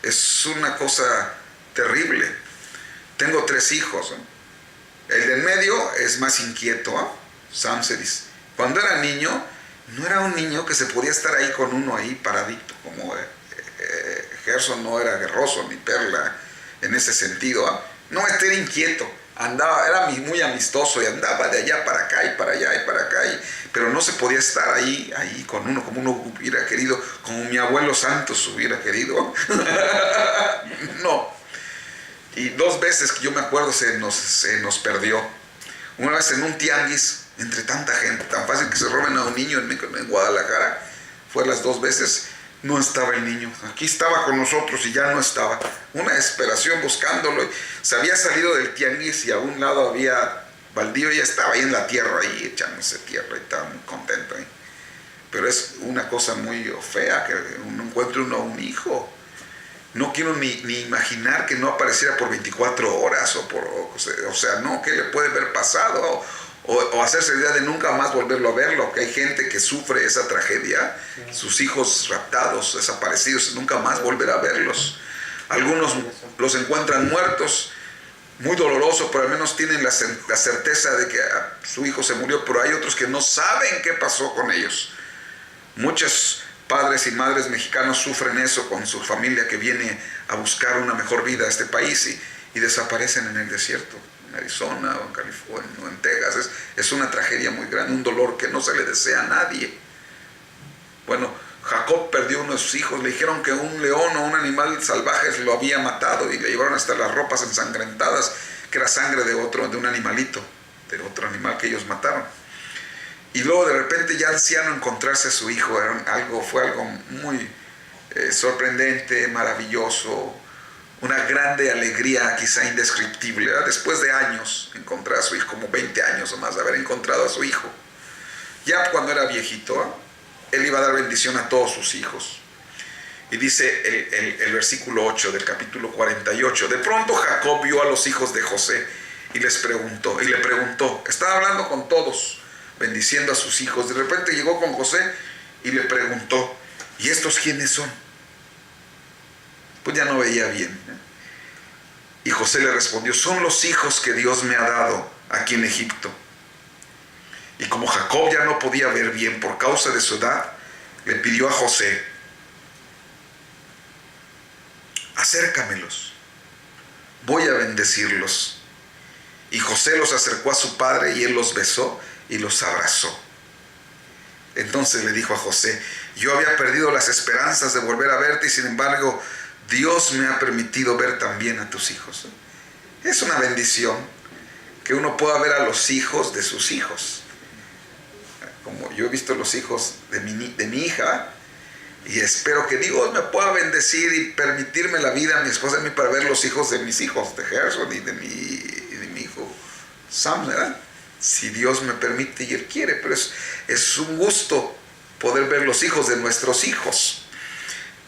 es una cosa terrible. Tengo 3 hijos. El del medio es más inquieto, Samseris. Cuando era niño, no era un niño que se podía estar ahí con uno ahí paradito, como Gerson no era guerroso, ni Perla en ese sentido. No, este era inquieto. Andaba, era muy amistoso y andaba de allá para acá y para allá y para acá, pero no se podía estar ahí con uno como uno hubiera querido, como mi abuelo Santos hubiera querido. No. Y 2 veces que yo me acuerdo se nos perdió. Una vez en un tianguis, entre tanta gente, tan fácil que se roben a un niño en Guadalajara, fue las 2 veces. No estaba el niño, aquí estaba con nosotros y ya no estaba. Una desesperación buscándolo. Se había salido del tianguis y a un lado había baldío y ya estaba ahí en la tierra, ahí echándose tierra y estaba muy contento ahí. Pero es una cosa muy fea que uno encuentre un hijo. No quiero ni imaginar que no apareciera por 24 horas o sea, no, ¿qué le puede haber pasado? O hacerse la idea de nunca más volverlo a verlo, que hay gente que sufre esa tragedia, sus hijos raptados, desaparecidos, nunca más volver a verlos. Algunos los encuentran muertos, muy doloroso, pero al menos tienen la certeza de que su hijo se murió, pero hay otros que no saben qué pasó con ellos. Muchos padres y madres mexicanos sufren eso con su familia que viene a buscar una mejor vida a este país y desaparecen en el desierto. Arizona o en California o en Texas, es una tragedia muy grande, un dolor que no se le desea a nadie. Bueno, Jacob perdió uno de sus hijos, le dijeron que un león o un animal salvaje lo había matado y le llevaron hasta las ropas ensangrentadas, que era sangre de un animalito, de otro animal que ellos mataron. Y luego de repente ya anciano encontrarse a su hijo fue algo muy sorprendente, maravilloso, una grande alegría quizá indescriptible, ¿verdad? Después de años encontrar a su hijo, como 20 años o más de haber encontrado a su hijo. Ya cuando era viejito, él iba a dar bendición a todos sus hijos. Y dice el versículo 8 del capítulo 48, de pronto Jacob vio a los hijos de José y le preguntó, estaba hablando con todos, bendiciendo a sus hijos, de repente llegó con José y le preguntó, ¿y estos quiénes son? Pues ya no veía bien. Y José le respondió, son los hijos que Dios me ha dado aquí en Egipto. Y como Jacob ya no podía ver bien por causa de su edad, le pidió a José, acércamelos, voy a bendecirlos. Y José los acercó a su padre y él los besó y los abrazó. Entonces le dijo a José, yo había perdido las esperanzas de volver a verte y sin embargo Dios me ha permitido ver también a tus hijos. Es una bendición que uno pueda ver a los hijos de sus hijos. Como yo he visto los hijos de mi hija y espero que Dios me pueda bendecir y permitirme la vida a mi esposa y a mí para ver los hijos de mis hijos, de Gerson y de mi hijo Sam, ¿verdad? Si Dios me permite y Él quiere, pero es un gusto poder ver los hijos de nuestros hijos.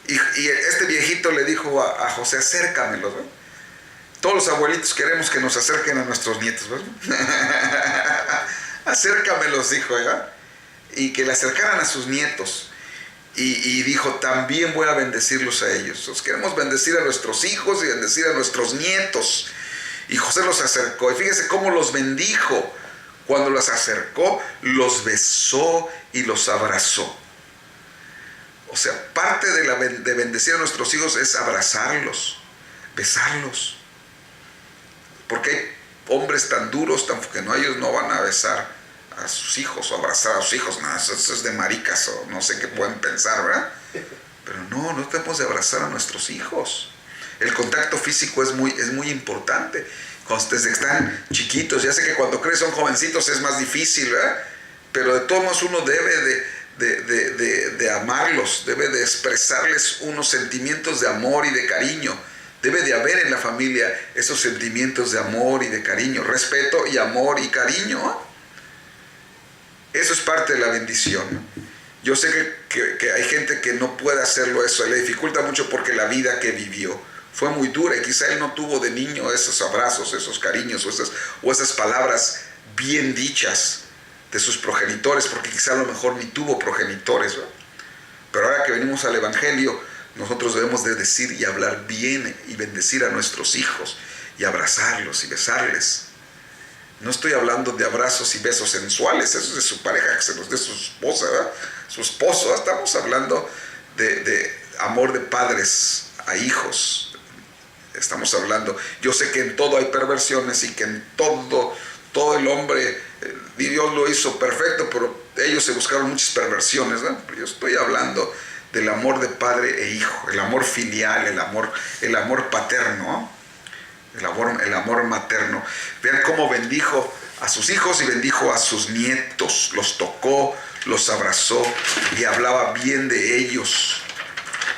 Y este viejito le dijo a José, acércamelos, ¿no? Todos los abuelitos queremos que nos acerquen a nuestros nietos, ¿verdad? Acércamelos, dijo, ¿verdad? Y que le acercaran a sus nietos. Y dijo, también voy a bendecirlos a ellos. Nos queremos bendecir a nuestros hijos y bendecir a nuestros nietos. Y José los acercó. Y fíjese cómo los bendijo. Cuando los acercó, los besó y los abrazó. O sea, parte de bendecir a nuestros hijos es abrazarlos, besarlos. Porque hay hombres tan duros que ellos no van a besar a sus hijos o abrazar a sus hijos. No, eso es de maricas o no sé qué pueden pensar, ¿verdad? Pero no tenemos de abrazar a nuestros hijos. El contacto físico es muy importante. desde que están chiquitos. Ya sé que cuando crecen, son jovencitos, es más difícil, ¿verdad? Pero de todos modos uno debe de amarlos, debe de expresarles unos sentimientos de amor y de cariño. Debe de haber en la familia esos sentimientos de amor y de cariño, respeto y amor y cariño. Eso es parte de la bendición. Yo sé que hay gente que no puede hacerlo, eso le dificulta mucho porque la vida que vivió fue muy dura y quizá él no tuvo de niño esos abrazos, esos cariños o esas palabras bien dichas de sus progenitores, porque quizá a lo mejor ni tuvo progenitores, ¿no? Pero ahora que venimos al Evangelio, nosotros debemos de decir y hablar bien y bendecir a nuestros hijos y abrazarlos y besarles. No estoy hablando de abrazos y besos sensuales, eso es de su pareja, que se los dé su esposa, ¿verdad? Su esposo. Estamos hablando de amor de padres a hijos. Estamos hablando, yo sé que en todo hay perversiones y que en todo el hombre, Dios lo hizo perfecto, pero ellos se buscaron muchas perversiones, ¿no? Pero yo estoy hablando del amor de padre e hijo, el amor filial, el amor paterno, el amor materno. Vean cómo bendijo a sus hijos y bendijo a sus nietos, los tocó, los abrazó y hablaba bien de ellos.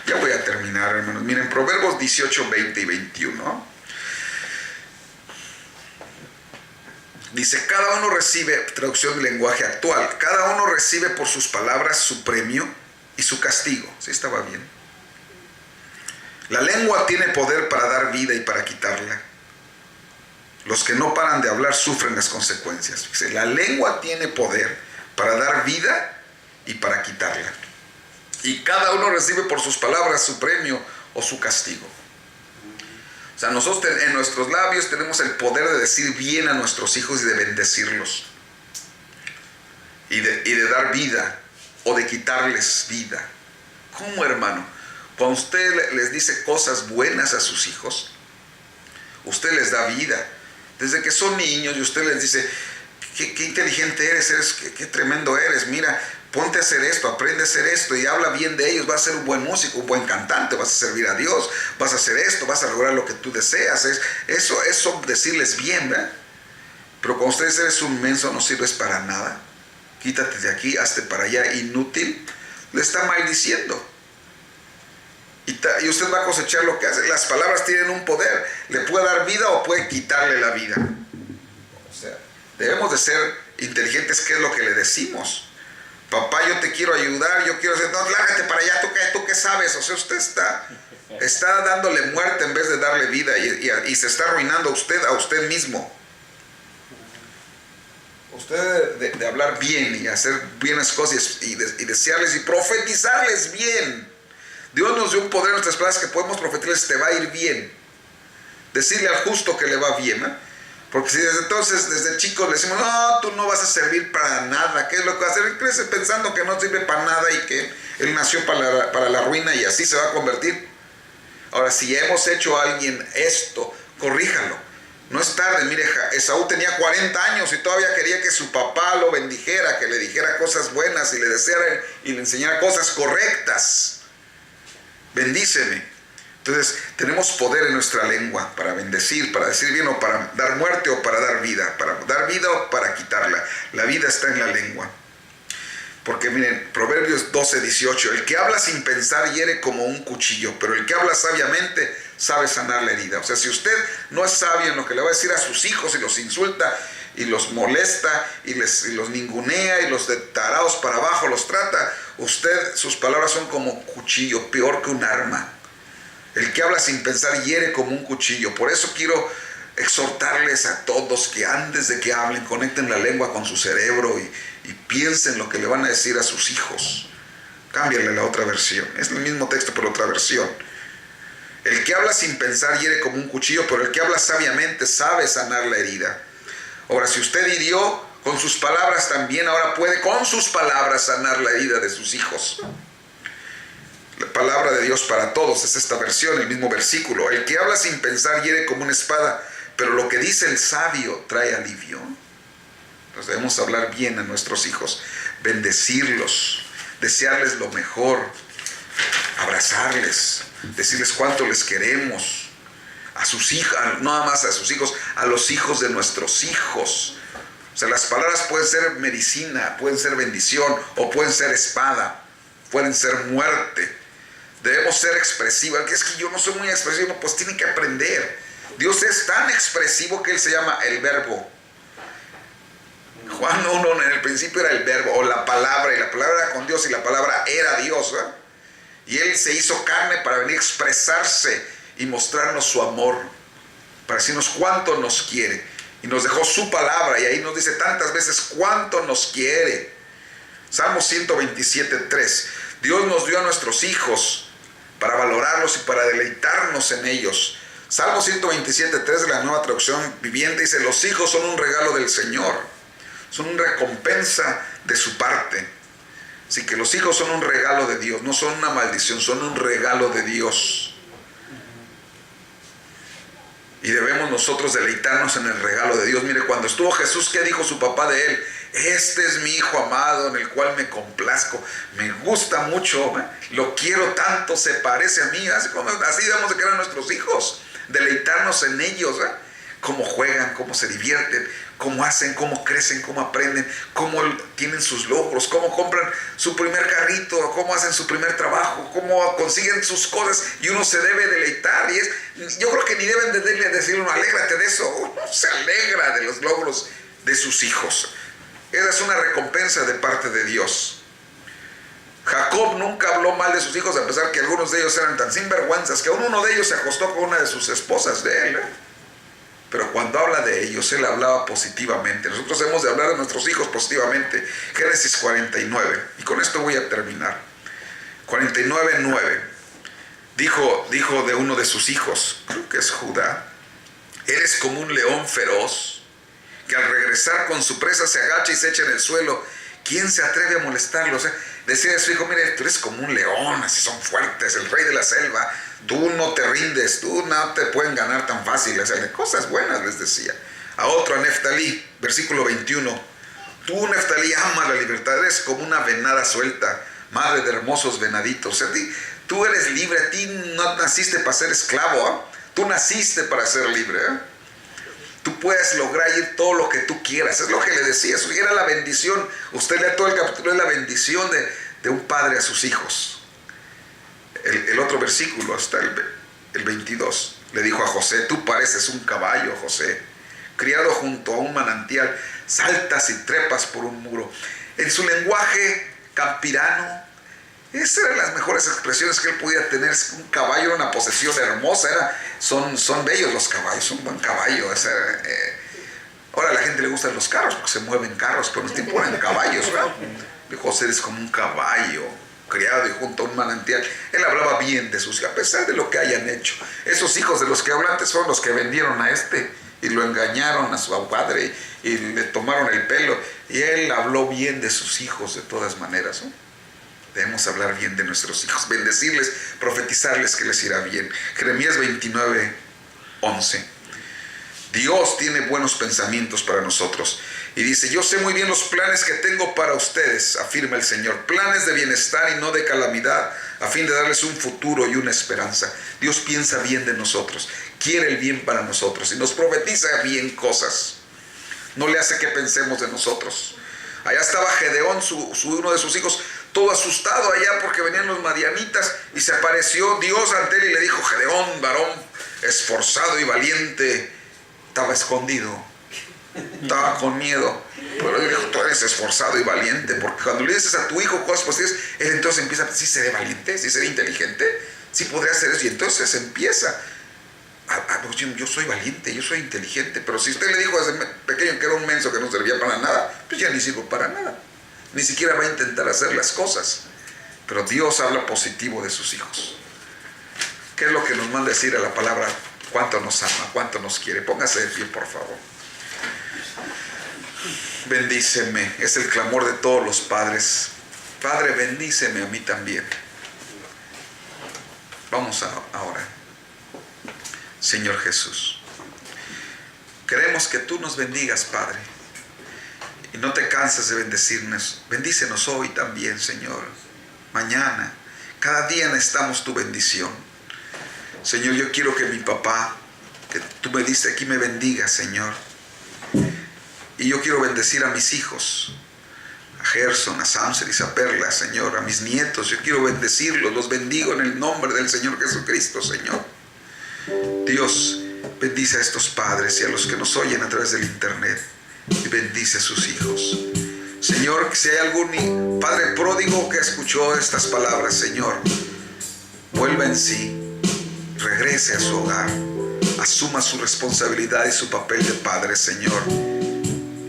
Ya voy a terminar, hermanos. Miren, Proverbios 18, 20 y 21. Dice, cada uno recibe, traducción del lenguaje actual, cada uno recibe por sus palabras su premio y su castigo. ¿Sí estaba bien? La lengua tiene poder para dar vida y para quitarla. Los que no paran de hablar sufren las consecuencias. Dice, la lengua tiene poder para dar vida y para quitarla. Y cada uno recibe por sus palabras su premio o su castigo. O sea, nosotros en nuestros labios tenemos el poder de decir bien a nuestros hijos y de bendecirlos. Y de dar vida o de quitarles vida. ¿Cómo, hermano? Cuando usted les dice cosas buenas a sus hijos, usted les da vida. Desde que son niños y usted les dice, qué inteligente eres, qué tremendo eres, mira, ponte a hacer esto, aprende a hacer esto y habla bien de ellos, vas a ser un buen músico, un buen cantante, vas a servir a Dios, vas a hacer esto, vas a lograr lo que tú deseas. Eso decirles bien, ¿verdad? Pero cuando ustedes eres un menso, no sirves para nada, quítate de aquí, hazte para allá, inútil, le está maldiciendo. Y usted va a cosechar lo que hace. Las palabras tienen un poder, le puede dar vida o puede quitarle la vida. O sea, debemos de ser inteligentes, ¿qué es lo que le decimos? Papá, yo te quiero ayudar, yo quiero hacer, no, lárgate para allá, ¿tú qué sabes? O sea, usted está dándole muerte en vez de darle vida y se está arruinando a usted mismo. Usted de hablar bien y hacer bien las cosas y desearles y profetizarles bien. Dios nos dio un poder en nuestras palabras que podemos profetizarles, te va a ir bien. Decirle al justo que le va bien, ¿eh? Porque si desde chicos le decimos, no, tú no vas a servir para nada, ¿qué es lo que va a hacer? Él crece pensando que no sirve para nada y que él nació para la ruina y así se va a convertir. Ahora, si hemos hecho a alguien esto, corríjalo. No es tarde. Mire, Esaú tenía 40 años y todavía quería que su papá lo bendijera, que le dijera cosas buenas y le deseara y le enseñara cosas correctas. Bendíceme. Entonces, tenemos poder en nuestra lengua para bendecir, para decir bien o para dar muerte o para dar vida o para quitarla. La vida está en la lengua. Porque miren, Proverbios 12, 18, el que habla sin pensar hiere como un cuchillo, pero el que habla sabiamente sabe sanar la herida. O sea, si usted no es sabio en lo que le va a decir a sus hijos y los insulta y los molesta y los ningunea y los de tarados para abajo los trata, sus palabras son como cuchillo, peor que un arma. El que habla sin pensar hiere como un cuchillo. Por eso quiero exhortarles a todos que antes de que hablen, conecten la lengua con su cerebro y piensen lo que le van a decir a sus hijos. Cámbiale la otra versión. Es el mismo texto, pero otra versión. El que habla sin pensar hiere como un cuchillo, pero el que habla sabiamente sabe sanar la herida. Ahora, si usted hirió con sus palabras también, ahora puede con sus palabras sanar la herida de sus hijos. La palabra de Dios para todos es esta versión, el mismo versículo. El que habla sin pensar hiere como una espada, pero lo que dice el sabio trae alivio. Entonces debemos hablar bien a nuestros hijos, bendecirlos, desearles lo mejor, abrazarles, decirles cuánto les queremos, a sus hijos, no nada más a sus hijos, a los hijos de nuestros hijos. O sea, las palabras pueden ser medicina, pueden ser bendición o pueden ser espada, pueden ser muerte. Debemos ser expresivos. Es que yo no soy muy expresivo, pues tienen que aprender. Dios es tan expresivo que Él se llama el Verbo. Juan 1, en el principio era el Verbo, o la palabra, y la palabra era con Dios, y la palabra era Dios, ¿verdad? Y Él se hizo carne para venir a expresarse y mostrarnos su amor, para decirnos cuánto nos quiere. Y nos dejó su palabra, y ahí nos dice tantas veces cuánto nos quiere. Salmo 127:3. Dios nos dio a nuestros hijos para valorarlos y para deleitarnos en ellos. Salmo 127:3 de la Nueva Traducción Viviente dice: los hijos son un regalo del Señor, son una recompensa de su parte. Así que los hijos son un regalo de Dios, no son una maldición, son un regalo de Dios. Y debemos nosotros deleitarnos en el regalo de Dios. Mire, cuando estuvo Jesús, ¿qué dijo su papá de él? Este es mi hijo amado en el cual me complazco. Me gusta mucho, lo quiero tanto, se parece a mí. Así debemos de querer a nuestros hijos, deleitarnos en ellos, ¿eh? Cómo juegan, cómo se divierten, cómo hacen, cómo crecen, cómo aprenden, cómo tienen sus logros, cómo compran su primer carrito, cómo hacen su primer trabajo, cómo consiguen sus cosas, y uno se debe deleitar. Yo creo que ni deben de decirle uno, alégrate de eso. Uno se alegra de los logros de sus hijos. Esa es una recompensa de parte de Dios. Jacob nunca habló mal de sus hijos, a pesar que algunos de ellos eran tan sinvergüenzas que uno de ellos se acostó con una de sus esposas de él, Pero cuando habla de ellos, él hablaba positivamente. Nosotros hemos de hablar de nuestros hijos positivamente. Génesis 49. Y con esto voy a terminar. 49:9. Dijo de uno de sus hijos, creo que es Judá: eres como un león feroz, que al regresar con su presa se agacha y se echa en el suelo. ¿Quién se atreve a molestarlo? O sea, decía a su hijo: mire, tú eres como un león, así son fuertes, el rey de la selva. Tú no te rindes, tú no te pueden ganar tan fácil. O sea, cosas buenas les decía. A otro, a Neftalí, versículo 21. Tú, Neftalí, amas la libertad, eres como una venada suelta, madre de hermosos venaditos. O sea, tú eres libre, a ti no naciste para ser esclavo, ¿eh? Tú naciste para ser libre, ¿eh? Tú puedes lograr ir todo lo que tú quieras. Es lo que le decía. Eso era la bendición. Usted lea todo el capítulo, es la bendición de un padre a sus hijos. El otro versículo, hasta el 22, le dijo a José: tú pareces un caballo, José, criado junto a un manantial, saltas y trepas por un muro. En su lenguaje campirano, esas eran las mejores expresiones que él podía tener. Un caballo era una posesión hermosa, son bellos los caballos, un buen caballo. Ahora a la gente le gustan los carros porque se mueven carros, pero en este tiempo eran caballos, ¿verdad? José es como un caballo, criado y junto a un manantial. Él hablaba bien de sus hijos, a pesar de lo que hayan hecho. Esos hijos de los que hablan antes fueron los que vendieron a y lo engañaron a su padre y le tomaron el pelo, y él habló bien de sus hijos de todas maneras, ¿no? Debemos hablar bien de nuestros hijos, bendecirles, profetizarles que les irá bien. Jeremías 29:11. Dios tiene buenos pensamientos para nosotros. Y dice: yo sé muy bien los planes que tengo para ustedes, afirma el Señor, planes de bienestar y no de calamidad, a fin de darles un futuro y una esperanza. Dios piensa bien de nosotros, quiere el bien para nosotros y nos profetiza bien cosas. No le hace que pensemos de nosotros. Allá estaba Gedeón, uno de sus hijos, todo asustado allá porque venían los madianitas, y se apareció Dios ante él y le dijo: Gedeón, varón esforzado y valiente. Estaba escondido, estaba con miedo, pero él dijo: tú eres esforzado y valiente, porque cuando le dices a tu hijo cosas positivas, él entonces empieza a decir: ¿sí seré valiente? ¿Sí seré inteligente? ¿Sí podré hacer eso? Y entonces empieza yo soy valiente, yo soy inteligente. Pero si usted le dijo desde pequeño que era un menso que no servía para nada, pues ya ni sirvo para nada, ni siquiera va a intentar hacer las cosas. Pero Dios habla positivo de sus hijos. ¿Qué es lo que nos manda decir a la palabra? Cuánto nos ama, cuánto nos quiere. Póngase de pie, por favor. Bendíceme, es el clamor de todos los padres. Padre, bendíceme a mí también. Vamos ahora. Señor Jesús, queremos que tú nos bendigas, Padre, y no te canses de bendecirnos. Bendícenos hoy también, Señor, mañana, cada día necesitamos tu bendición. Señor, yo quiero que mi papá que tú me diste aquí me bendiga, Señor. Y yo quiero bendecir a mis hijos, a Gerson, a Samseris, a Perla, Señor, a mis nietos. Yo quiero bendecirlos, los bendigo en el nombre del Señor Jesucristo, Señor. Dios, bendice a estos padres y a los que nos oyen a través del internet, y bendice a sus hijos. Señor, si hay algún padre pródigo que escuchó estas palabras, Señor, vuelva en sí, regrese a su hogar, asuma su responsabilidad y su papel de padre, Señor,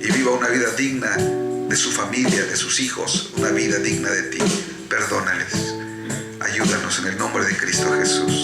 y viva una vida digna de su familia, de sus hijos, una vida digna de ti. Perdónales. Ayúdanos en el nombre de Cristo Jesús.